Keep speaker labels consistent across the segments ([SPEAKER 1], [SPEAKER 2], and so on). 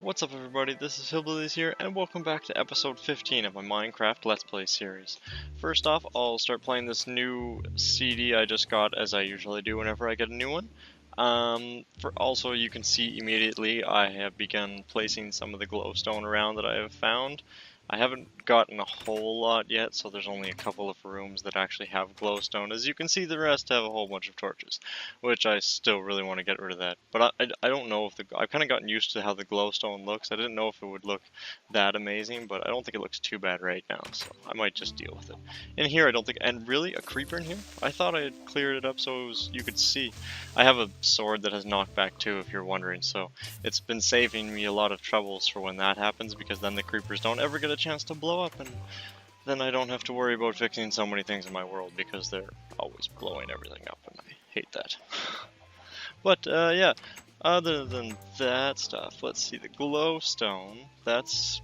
[SPEAKER 1] What's up everybody, this is Hillbillies here, and welcome back to episode 15 of my Minecraft Let's Play series. First off, I'll start playing this new CD I just got, as I usually do whenever I get a new one. Also, you can see immediately I have begun placing some of the glowstone around that I have found. I haven't gotten a whole lot yet, so there's only a couple of rooms that actually have glowstone. As you can see, the rest have a whole bunch of torches, which I still really want to get rid of that. But I don't know if I've kind of gotten used to how the glowstone looks. I didn't know if it would look that amazing, but I don't think it looks too bad right now, so I might just deal with it. In here, I don't think, and really, a creeper in here? I thought I had cleared it up so you could see. I have a sword that has knockback too, if you're wondering, so it's been saving me a lot of troubles for when that happens, because then the creepers don't ever get a chance to blow up, and then I don't have to worry about fixing so many things in my world, because they're always blowing everything up, and I hate that. But, yeah, other than that stuff, let's see, the glowstone, that's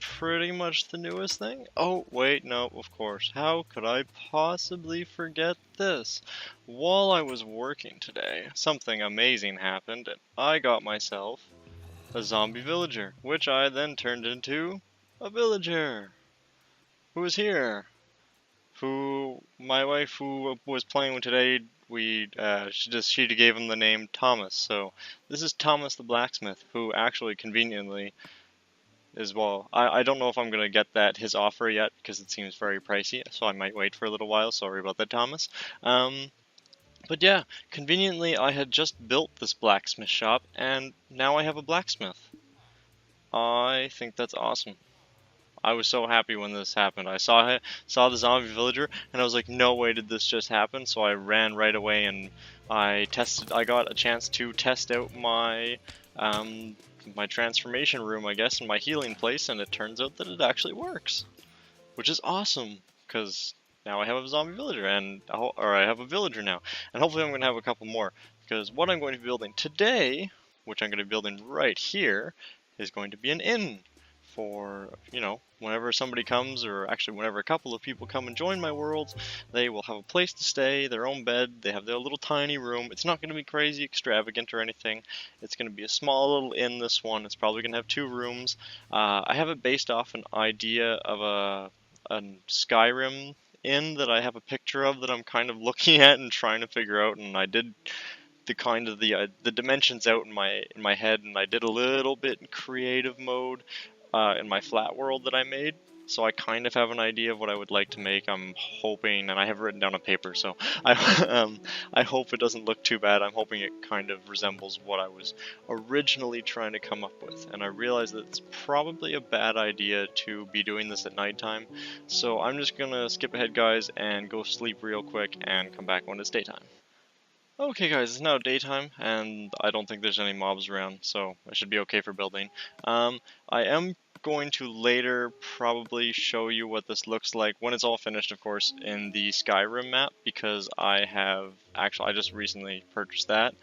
[SPEAKER 1] pretty much the newest thing. Oh, wait, no, of course. How could I possibly forget this? While I was working today, something amazing happened, and I got myself a zombie villager, which I then turned into a villager who is here. Who my wife, who was playing with today, she gave him the name Thomas. So this is Thomas the blacksmith, who actually conveniently as well. I don't know if I'm gonna get his offer yet because it seems very pricey, so I might wait for a little while. Sorry about that, Thomas. But yeah, conveniently I had just built this blacksmith shop, and now I have a blacksmith. I think that's awesome. I was so happy when this happened. I saw the zombie villager, and I was like, no way did this just happen. So I ran right away, and I got a chance to test out my my transformation room, I guess, and my healing place, and it turns out that it actually works, which is awesome, because now I have a zombie villager, or I have a villager now, and hopefully I'm going to have a couple more, because what I'm going to be building today, which I'm going to be building right here, is going to be an inn for, whenever somebody comes, or actually whenever a couple of people come and join my world, they will have a place to stay, their own bed, they have their little tiny room. It's not going to be crazy extravagant or anything. It's going to be a small little inn, this one. It's probably going to have 2 rooms. I have it based off an idea of a Skyrim inn that I have a picture of that I'm kind of looking at and trying to figure out, and I did the dimensions out in my head, and I did a little bit in creative mode in my flat world that I made, so I kind of have an idea of what I would like to make. I'm hoping, and I have written down on paper, so I hope it doesn't look too bad. I'm hoping it kind of resembles what I was originally trying to come up with, and I realize that it's probably a bad idea to be doing this at nighttime, so I'm just gonna skip ahead, guys, and go sleep real quick and come back when it's daytime. Okay guys, it's now daytime, and I don't think there's any mobs around, so I should be okay for building. I am going to later probably show you what this looks like, when it's all finished of course, in the Skyrim map, because I just recently purchased that,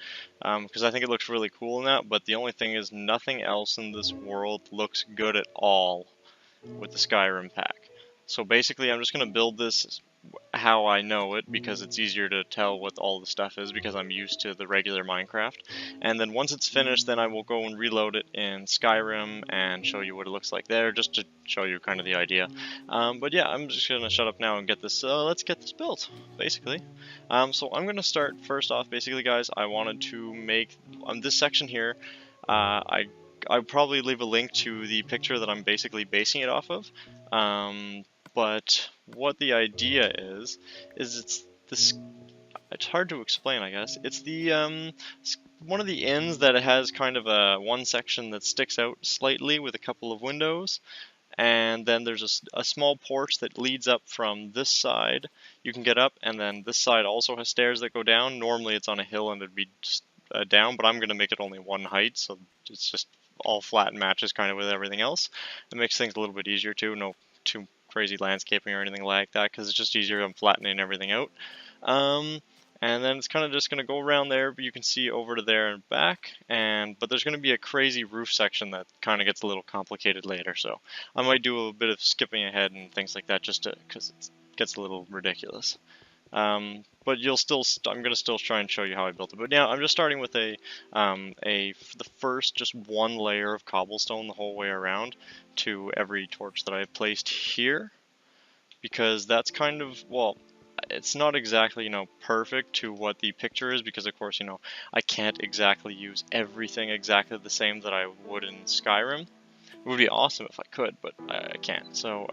[SPEAKER 1] because I think it looks really cool in that, but the only thing is nothing else in this world looks good at all with the Skyrim pack. So basically I'm just going to build this how I know it, because it's easier to tell what all the stuff is because I'm used to the regular Minecraft. And then once it's finished, then I will go and reload it in Skyrim and show you what it looks like there, just to show you kind of the idea. But yeah, I'm just gonna shut up now and get this. Let's get this built, basically. So I'm gonna start first off. Basically, guys, I wanted to make on this section here. I'll probably leave a link to the picture that I'm basically basing it off of. But what the idea is it's hard to explain, I guess. It's the one of the inns that has kind of one section that sticks out slightly with a couple of windows, and then there's a small porch that leads up from this side. You can get up, and then this side also has stairs that go down. Normally it's on a hill and it'd be just down, but I'm going to make it only one height, so it's just all flat and matches kind of with everything else. It makes things a little bit easier too. No too crazy landscaping or anything like that, because it's just easier. I'm flattening everything out. And then it's kind of just going to go around there, but you can see over to there and back, but there's going to be a crazy roof section that kind of gets a little complicated later, so I might do a bit of skipping ahead and things like that, just because it gets a little ridiculous. But you'll still, I'm gonna still try and show you how I built it. But yeah, I'm just starting with the first just one layer of cobblestone the whole way around to every torch that I placed here, because that's kind of, well, it's not exactly, you know, perfect to what the picture is, because of course, you know, I can't exactly use everything exactly the same that I would in Skyrim. It would be awesome if I could, but I can't. So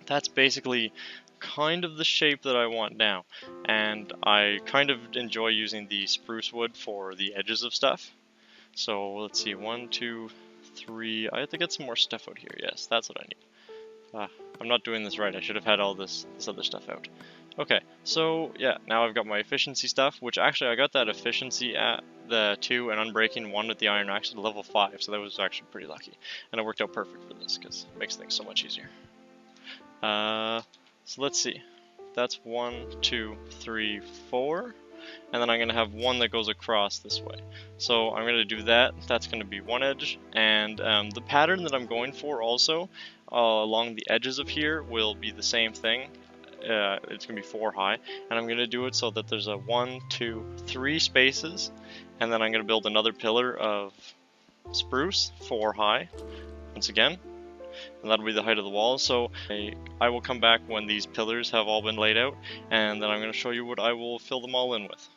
[SPEAKER 1] that's basically kind of the shape that I want now, and I kind of enjoy using the spruce wood for the edges of stuff. So let's see, 1, 2, 3. I have to get some more stuff out here. Yes, that's what I need. I'm not doing this right. I should have had all this other stuff out. Okay, so yeah, now I've got my efficiency stuff, which actually I got that efficiency at the 2 and unbreaking 1 with the iron axe to level 5, so that was actually pretty lucky. And it worked out perfect for this, because it makes things so much easier. So let's see. That's 1, 2, 3, 4. And then I'm going to have one that goes across this way. So I'm going to do that. That's going to be one edge. And the pattern that I'm going for also along the edges of here will be the same thing. It's going to be 4 high. And I'm going to do it so that there's a 1, 2, 3 spaces. And then I'm going to build another pillar of spruce, 4 high, once again. And that'll be the height of the wall. So I will come back when these pillars have all been laid out, and then I'm going to show you what I will fill them all in with.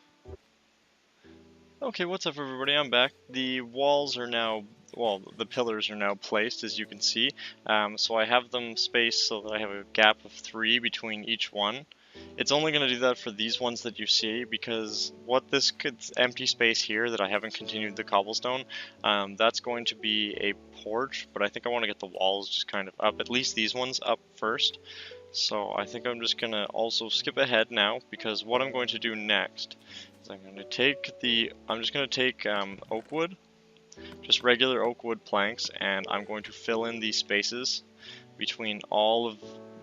[SPEAKER 1] Okay, what's up everybody, I'm back. The walls are now, well, the pillars are now placed, as you can see. So I have them spaced so that I have a gap of 3 between each one. It's only going to do that for these ones that you see, because what this empty space here that I haven't continued the cobblestone, that's going to be a porch, but I think I want to get the walls just kind of up, at least these ones up first. So I think I'm just going to also skip ahead now, because what I'm going to do next is I'm just going to take oak wood, just regular oak wood planks, and I'm going to fill in these spaces between all of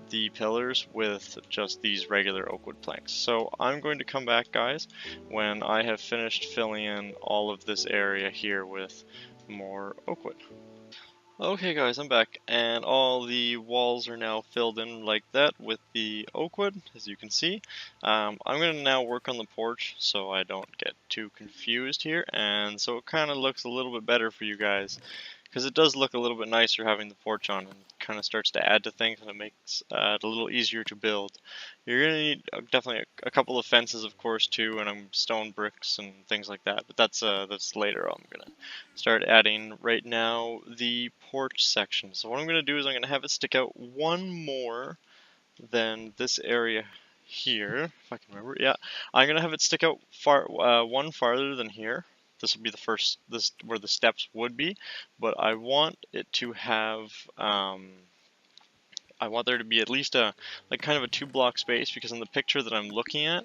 [SPEAKER 1] the pillars with just these regular oak wood planks. So I'm going to come back, guys, when I have finished filling in all of this area here with more oak wood. Okay guys, I'm back, and all the walls are now filled in like that with the oak wood, as you can see. I'm going to now work on the porch so I don't get too confused here, and so it kind of looks a little bit better for you guys, because it does look a little bit nicer having the porch on, and kind of starts to add to things, and it makes it a little easier to build. You're going to need definitely a couple of fences, of course, too, and stone bricks and things like that, but that's later. I'm going to start adding right now the porch section. So what I'm going to do is I'm going to have it stick out one more than this area here, if I can remember. Yeah, I'm going to have it stick out one farther than here. This will be the first, where the steps would be, but I want it to have, I want there to be at least a, like kind of a 2-block space, because in the picture that I'm looking at,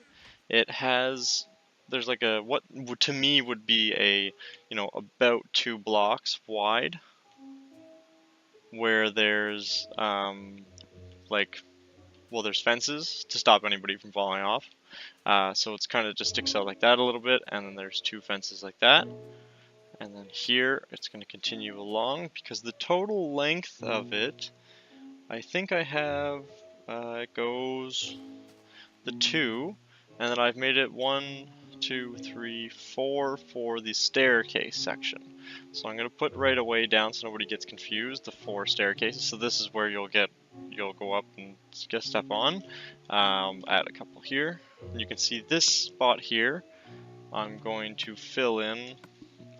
[SPEAKER 1] it has, there's like a, what to me would be a, you know, about 2 blocks wide, where there's, like, well, there's fences to stop anybody from falling off. So it's kind of just sticks out like that a little bit, and then there's 2 fences like that. And then here, it's going to continue along, because the total length of it, I think I have, it goes the 2, and then I've made it 1, 2, 3, 4 for the staircase section. So I'm going to put right away down so nobody gets confused, the 4 staircases. So this is where you'll go up and just step on. Add a couple here. And you can see this spot here, I'm going to fill in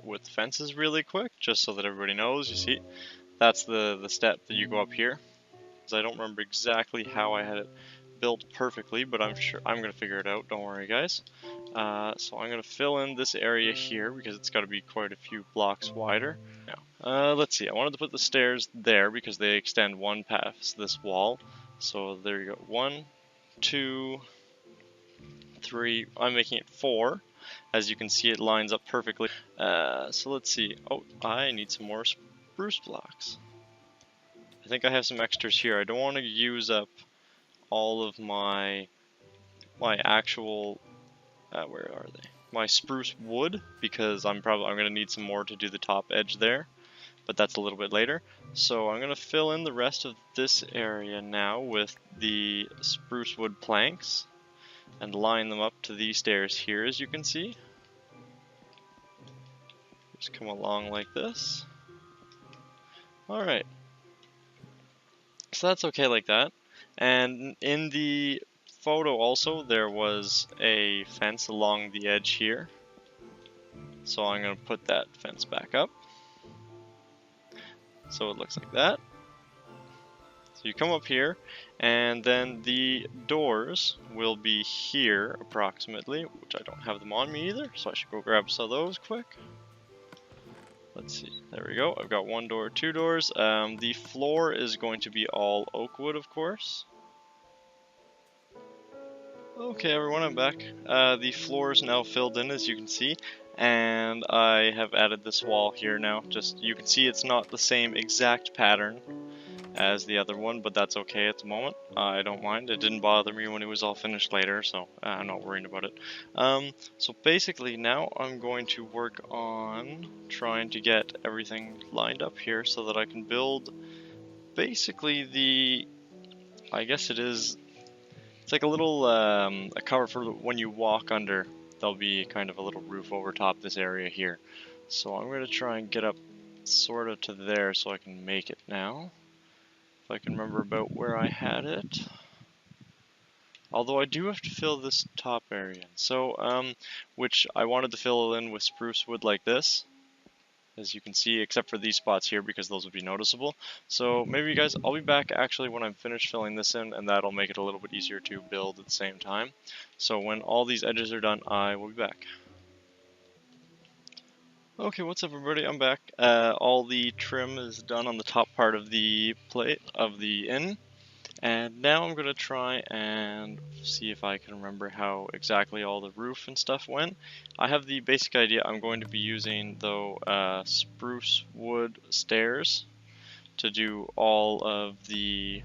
[SPEAKER 1] with fences really quick, just so that everybody knows. You see, that's the step that you go up here. I don't remember exactly how I had it built perfectly, but I'm sure I'm going to figure it out, don't worry guys. So I'm going to fill in this area here, because it's got to be quite a few blocks wider. Now, let's see, I wanted to put the stairs there, because they extend one past this wall. So there you go, 1, 2, 3, I'm making it 4. As you can see, it lines up perfectly. So let's see, oh, I need some more spruce blocks. I think I have some extras here. I don't want to use up all of my actual, where are they? My spruce wood, because I'm going to need some more to do the top edge there, but that's a little bit later. So I'm going to fill in the rest of this area now with the spruce wood planks. and line them up to these stairs here, as you can see. Just come along like this. Alright, so that's okay like that. And in the photo also, there was a fence along the edge here. So I'm going to put that fence back up. So it looks like that. So you come up here, and then the doors will be here approximately, which I don't have them on me either, so I should go grab some of those quick. Let's see, there we go. I've got one door, two doors. The floor is going to be all oak wood, of course. Okay, everyone, I'm back. The floor is now filled in, as you can see, and I have added this wall here now. Just, you can see it's not the same exact pattern as the other one, but that's okay at the moment. I don't mind. It didn't bother me when it was all finished later, so I'm not worrying about it. So basically now I'm going to work on trying to get everything lined up here so that I can build basically the, I guess it's like a little a cover for when you walk under. There'll be kind of a little roof over top this area here. So I'm going to try and get up sort of to there so I can make it now. If I can remember about where I had it. Although I do have to fill this top area. So, which I wanted to fill in with spruce wood like this. As you can see, except for these spots here because those would be noticeable. So maybe you guys, I'll be back actually when I'm finished filling this in, and that'll make it a little bit easier to build at the same time. So when all these edges are done, I will be back. Okay, what's up everybody? I'm back. All the trim is done on the top part of the plate of the inn. And now I'm going to try and see if I can remember how exactly all the roof and stuff went. I have the basic idea. I'm going to be using, though, spruce wood stairs to do all of the,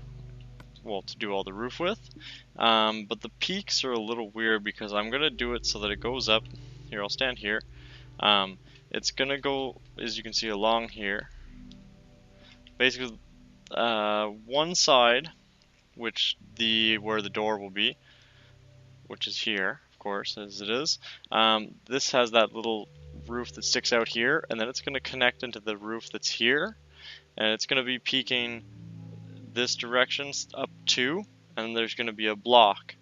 [SPEAKER 1] well, to do all the roof with. But the peaks are a little weird because I'm going to do it so that it goes up. Here, I'll stand here. It's going to go, as you can see, along here. Basically, one side, where the door will be, which is here, of course, as it is. This has that little roof that sticks out here, and then it's going to connect into the roof that's here, and it's going to be peaking this direction up too, and there's going to be a block,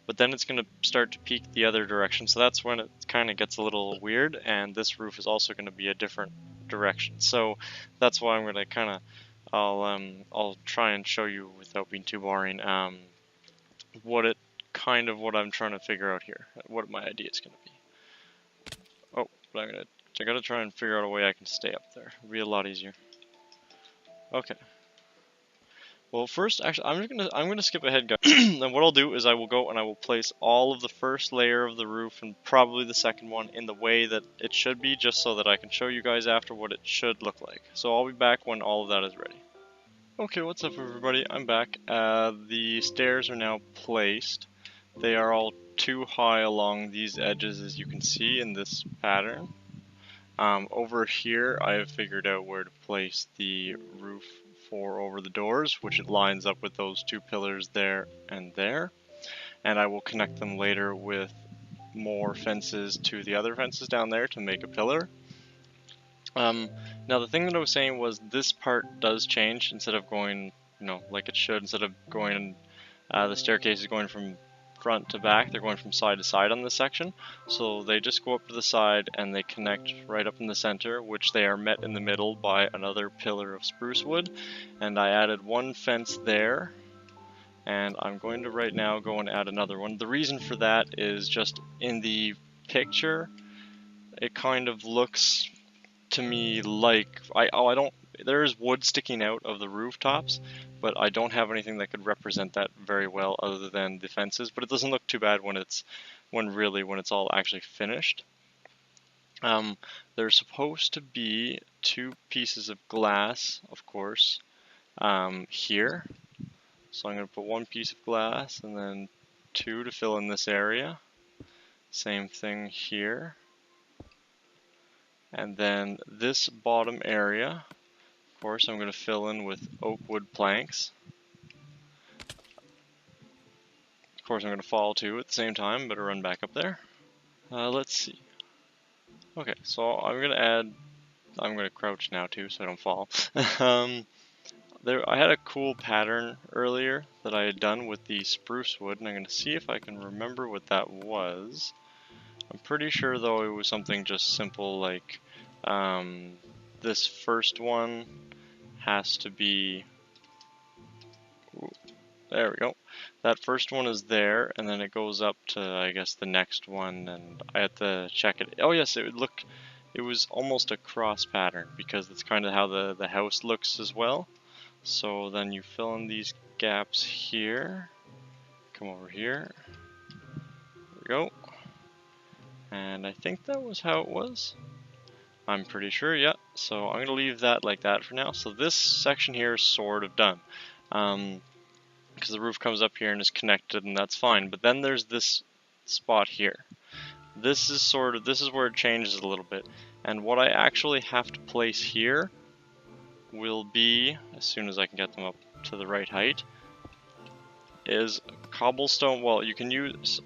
[SPEAKER 1] but then it's going to start to peak the other direction, so that's when it kind of gets a little weird, and this roof is also going to be a different direction. So that's why I'm going to kind of, I'll try and show you without being too boring, what I'm trying to figure out here, what my idea is going to be. Oh, but I gotta try and figure out a way I can stay up there. It'll be a lot easier. Okay. Well, first, actually, I'm gonna skip ahead, guys. And what I'll do is I will go and I will place all of the first layer of the roof and probably the second one in the way that it should be, just so that I can show you guys after what it should look like. So I'll be back when all of that is ready. Okay, what's up everybody? I'm back. The stairs are now placed. They are all too high along these edges, as you can see in this pattern. Over here I have figured out where to place the roof for over the doors, which it lines up with those two pillars there and there. And I will connect them later with more fences to the other fences down there to make a pillar. Now the thing that I was saying was this part does change. Instead of going, like it should, instead of going, the staircase is going from front to back, they're going from side to side on this section. So they just go up to the side and they connect right up in the center, which they are met in the middle by another pillar of spruce wood. And I added one fence there, and I'm going to right now go and add another one. The reason for that is just in the picture, it kind of looks to me like there's wood sticking out of the rooftops, but I don't have anything that could represent that very well other than the fences. But it doesn't look too bad when it's all actually finished. There's supposed to be two pieces of glass, of course, here. So I'm going to put one piece of glass and then two to fill in this area. Same thing here. And then this bottom area, of course, I'm going to fill in with oak wood planks. Of course, I'm going to fall too at the same time. Better run back up there. Let's see. Okay, so I'm going to crouch now too, so I don't fall. I had a cool pattern earlier that I had done with the spruce wood, and I'm going to see if I can remember what that was. I'm pretty sure though it was something just simple like this first one has to be, there we go. That first one is there, and then it goes up to, I guess, the next one, and I have to check it. Oh yes, it was almost a cross pattern, because that's kind of how the house looks as well. So then you fill in these gaps here, come over here, there we go. And I think that was how it was. I'm pretty sure, yeah. So I'm going to leave that like that for now. So this section here is sort of done. Because the roof comes up here and is connected, and that's fine. But then there's this spot here. This is where it changes a little bit. And what I actually have to place here will be, as soon as I can get them up to the right height, is cobblestone. Well, you can use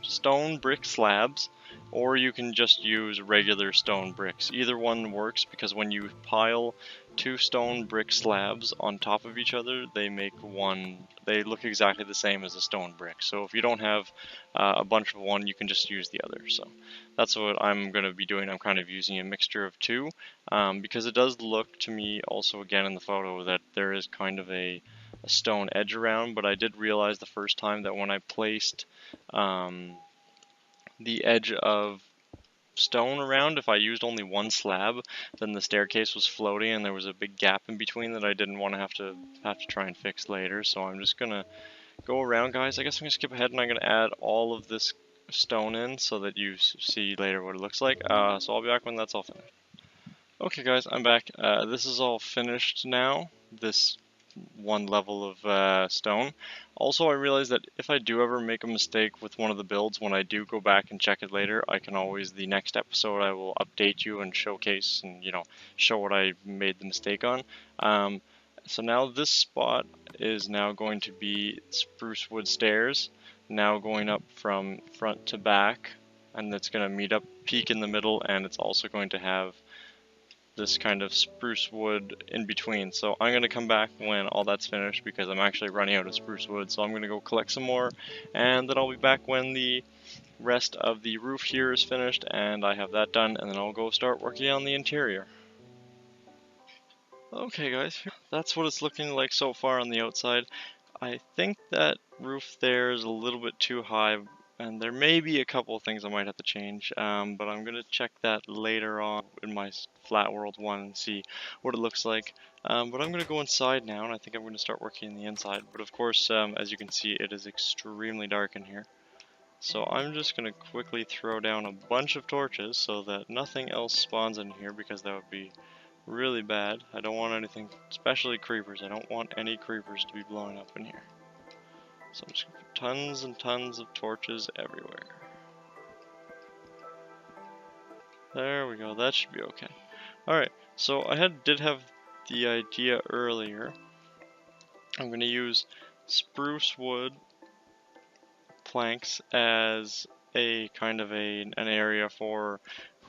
[SPEAKER 1] stone brick slabs, or you can just use regular stone bricks. Either one works, because when you pile two stone brick slabs on top of each other, they make one. They look exactly the same as a stone brick. So if you don't have a bunch of one, you can just use the other. So that's what I'm going to be doing. I'm kind of using a mixture of two, because it does look to me also again in the photo that there is kind of a stone edge around, but I did realize the first time that when I placed the edge of stone around, if I used only one slab, then the staircase was floating and there was a big gap in between that I didn't want to have to try and fix later. So I'm just gonna go around, guys. I guess I'm gonna skip ahead and I'm gonna add all of this stone in so that you see later what it looks like. So I'll be back when that's all finished. Okay guys, I'm back. This is all finished now, this one level of stone. Also, I realized that if I do ever make a mistake with one of the builds, when I do go back and check it later, I can always, the next episode, I will update you and showcase and, you know, show what I made the mistake on. So now this spot is now going to be spruce wood stairs, now going up from front to back, and it's going to meet up, peak in the middle, and it's also going to have this kind of spruce wood in between. So I'm going to come back when all that's finished, because I'm actually running out of spruce wood. So I'm going to go collect some more, and then I'll be back when the rest of the roof here is finished and I have that done, and then I'll go start working on the interior. Okay guys, that's what it's looking like so far on the outside. I think that roof there is a little bit too high, and there may be a couple of things I might have to change, but I'm going to check that later on in my Flat World 1 and see what it looks like. But I'm going to go inside now, and I think I'm going to start working in the inside. But of course, as you can see, it is extremely dark in here. So I'm just going to quickly throw down a bunch of torches so that nothing else spawns in here, because that would be really bad. I don't want anything, especially creepers. I don't want any creepers to be blowing up in here. So I'm just going to put tons and tons of torches everywhere. There we go, that should be okay. Alright, so I did have the idea earlier. I'm going to use spruce wood planks as a kind of an area for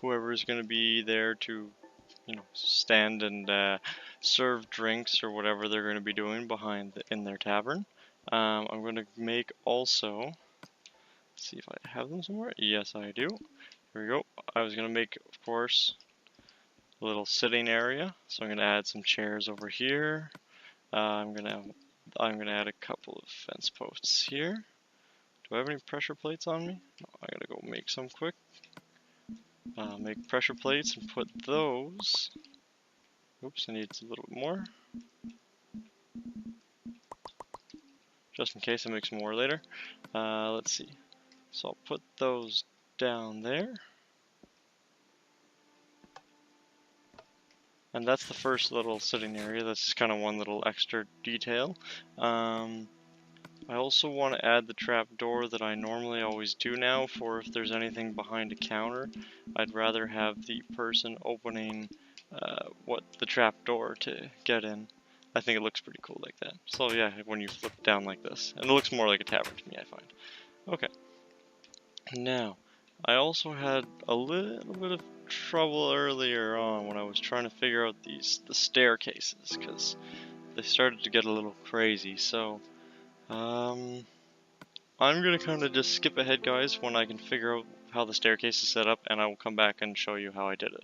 [SPEAKER 1] whoever is going to be there to, you know, stand and serve drinks or whatever they're going to be doing in their tavern. I'm going to make also, let's see if I have them somewhere. Yes, I do. Here we go. I was going to make, of course, a little sitting area. So I'm going to add some chairs over here. I'm going to add a couple of fence posts here. Do I have any pressure plates on me? No, I got to go make some quick. Make pressure plates and put those. Oops, I need a little bit more. Just in case I make some more later. Let's see. So I'll put those down there. And that's the first little sitting area. That's just kind of one little extra detail. I also want to add the trap door that I normally always do now for if there's anything behind a counter. I'd rather have the person opening the trap door to get in. I think it looks pretty cool like that. So yeah, when you flip it down like this, and it looks more like a tavern to me, I find. Okay. Now, I also had a little bit of trouble earlier on when I was trying to figure out the staircases, because they started to get a little crazy. So, I'm gonna kind of just skip ahead, guys, when I can figure out how the staircase is set up, and I will come back and show you how I did it.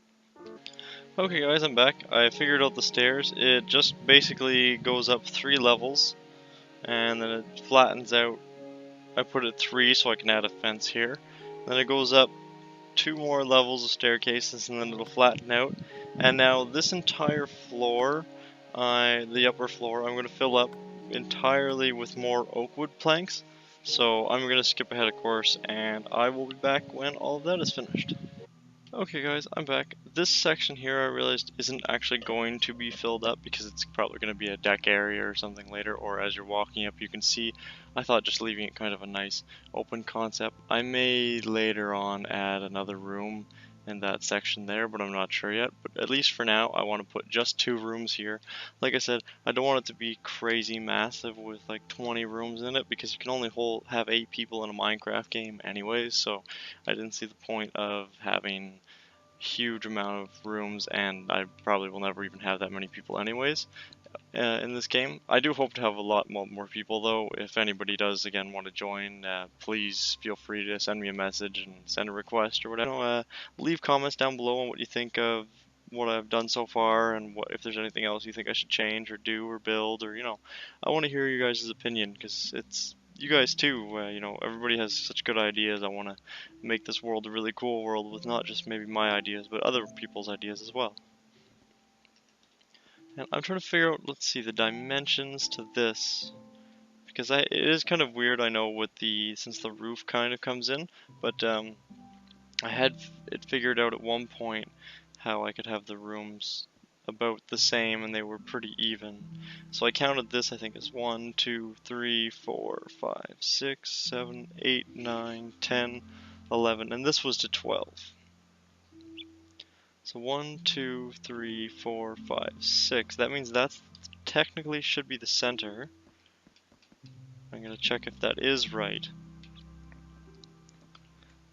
[SPEAKER 1] Okay guys, I'm back. I figured out the stairs. It just basically goes up 3 levels, and then it flattens out. I put it 3 so I can add a fence here. Then it goes up 2 more levels of staircases, and then it'll flatten out. And now this entire floor, the upper floor, I'm going to fill up entirely with more oak wood planks. So I'm going to skip ahead, of course, and I will be back when all of that is finished. Okay guys, I'm back. This section here I realized isn't actually going to be filled up because it's probably going to be a deck area or something later, or as you're walking up you can see. I thought just leaving it kind of a nice open concept. I may later on add another room in that section there, but I'm not sure yet. But at least for now I want to put just 2 rooms here. Like I said, I don't want it to be crazy massive with like 20 rooms in it because you can only have 8 people in a Minecraft game anyways, so I didn't see the point of having huge amount of rooms, and I probably will never even have that many people anyways in this game. I do hope to have a lot more people though. If anybody does again want to join, please feel free to send me a message and send a request or whatever. Leave comments down below on what you think of what I've done so far, and if there's anything else you think I should change or do or build, or I want to hear you guys' opinion because it's you guys too. Everybody has such good ideas. I want to make this world a really cool world with not just maybe my ideas, but other people's ideas as well. And I'm trying to figure out, let's see, the dimensions to this, because it is kind of weird, I know, since the roof kind of comes in, but I had it figured out at one point how I could have the rooms about the same and they were pretty even. So I counted this, I think, as 1, 2, 3, 4, 5, 6, 7, 8, 9, 10, 11, and this was to 12. So 1, 2, 3, 4, 5, 6. That means that's technically should be the center. I'm gonna check if that is right.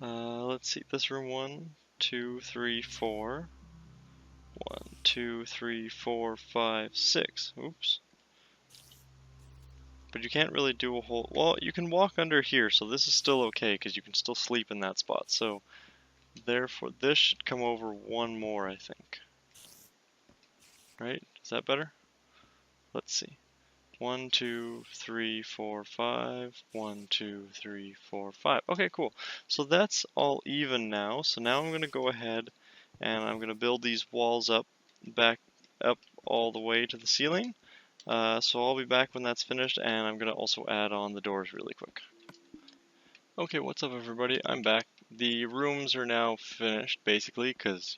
[SPEAKER 1] Let's see, this room 1, 2, 3, 4. 1, 2, 3, 4, 5, 6. Oops. But you can't really do a whole... Well, you can walk under here, so this is still okay, because you can still sleep in that spot. So, therefore, this should come over 1 more, I think. Right? Is that better? Let's see. 1, 2, 3, 4, 5. 1, 2, 3, 4, 5. Okay, cool. So that's all even now. So now I'm going to go ahead and I'm going to build these walls back up all the way to the ceiling. So I'll be back when that's finished, and I'm going to also add on the doors really quick. Okay, what's up everybody? I'm back. The rooms are now finished, basically, because,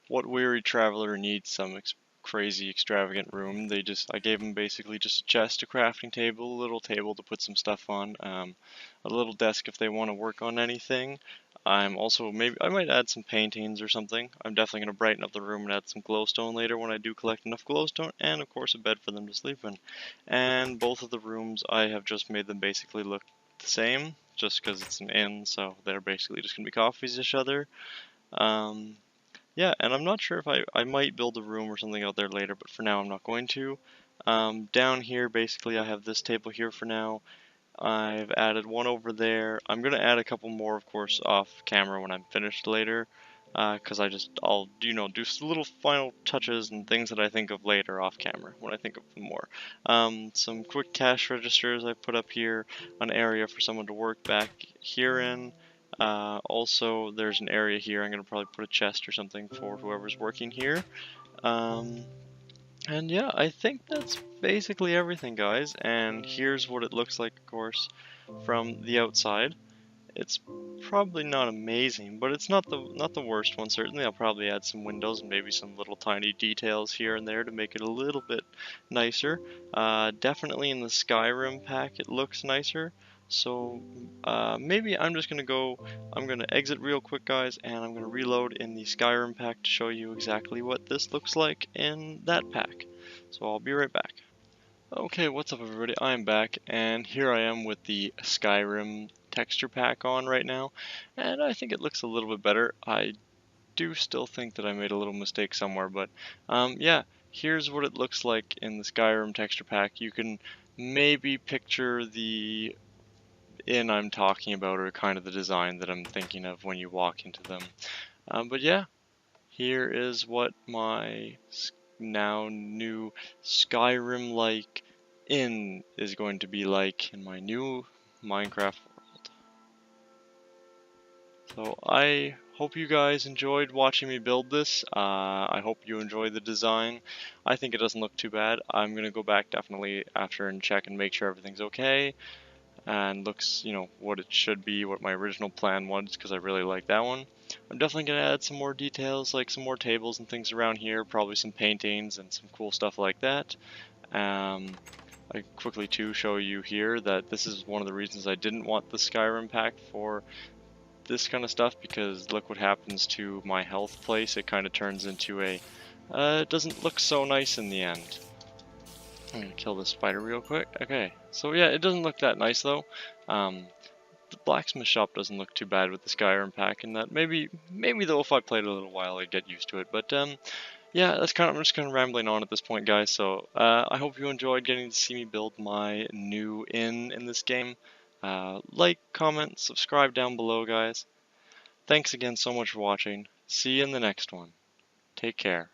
[SPEAKER 1] what weary traveler needs some crazy extravagant room? I gave them basically just a chest, a crafting table, a little table to put some stuff on, a little desk if they want to work on anything. I might add some paintings or something. I'm definitely going to brighten up the room and add some glowstone later when I do collect enough glowstone, and of course a bed for them to sleep in. And both of the rooms, I have just made them basically look the same, just because it's an inn, so they're basically just going to be copies of each other. Yeah, and I'm not sure if I might build a room or something out there later, but for now I'm not going to. Down here, basically, I have this table here for now. I've added one over there. I'm going to add a couple more, of course, off camera when I'm finished later, because I'll do little final touches and things that I think of later off camera when I think of them more. Some quick cash registers I put up here, an area for someone to work back here in. Also, there's an area here. I'm going to probably put a chest or something for whoever's working here. And yeah, I think that's basically everything, guys. And here's what it looks like, of course, from the outside. It's probably not amazing, but it's not the worst one, certainly. I'll probably add some windows and maybe some little tiny details here and there to make it a little bit nicer. Definitely in the Skyrim pack it looks nicer. So maybe I'm going to exit real quick, guys, and I'm going to reload in the Skyrim pack to show you exactly what this looks like in that pack. So I'll be right back. Okay, what's up everybody? I'm back, and here I am with the Skyrim texture pack on right now, and I think it looks a little bit better. I do still think that I made a little mistake somewhere, but yeah, here's what it looks like in the Skyrim texture pack. You can maybe picture the inn I'm talking about, or kind of the design that I'm thinking of when you walk into them. But yeah, here is what my now new Skyrim-like inn is going to be like in my new Minecraft world. So I hope you guys enjoyed watching me build this. I hope you enjoy the design. I think it doesn't look too bad. I'm gonna go back definitely after and check and make sure everything's okay and looks, you know, what it should be, what my original plan was, because I really like that one. I'm definitely going to add some more details, like some more tables and things around here, probably some paintings and some cool stuff like that. I quickly too show you here that this is one of the reasons I didn't want the Skyrim pack for this kind of stuff, because look what happens to my health place. It kind of turns into a, it doesn't look so nice in the end. I'm gonna kill this spider real quick. Okay, so yeah, it doesn't look that nice though. The blacksmith shop doesn't look too bad with the Skyrim pack, and that maybe though if I played a little while I'd get used to it. But yeah, I'm just kind of rambling on at this point, guys. So I hope you enjoyed getting to see me build my new inn in this game. Like, comment, subscribe down below, guys. Thanks again so much for watching. See you in the next one. Take care.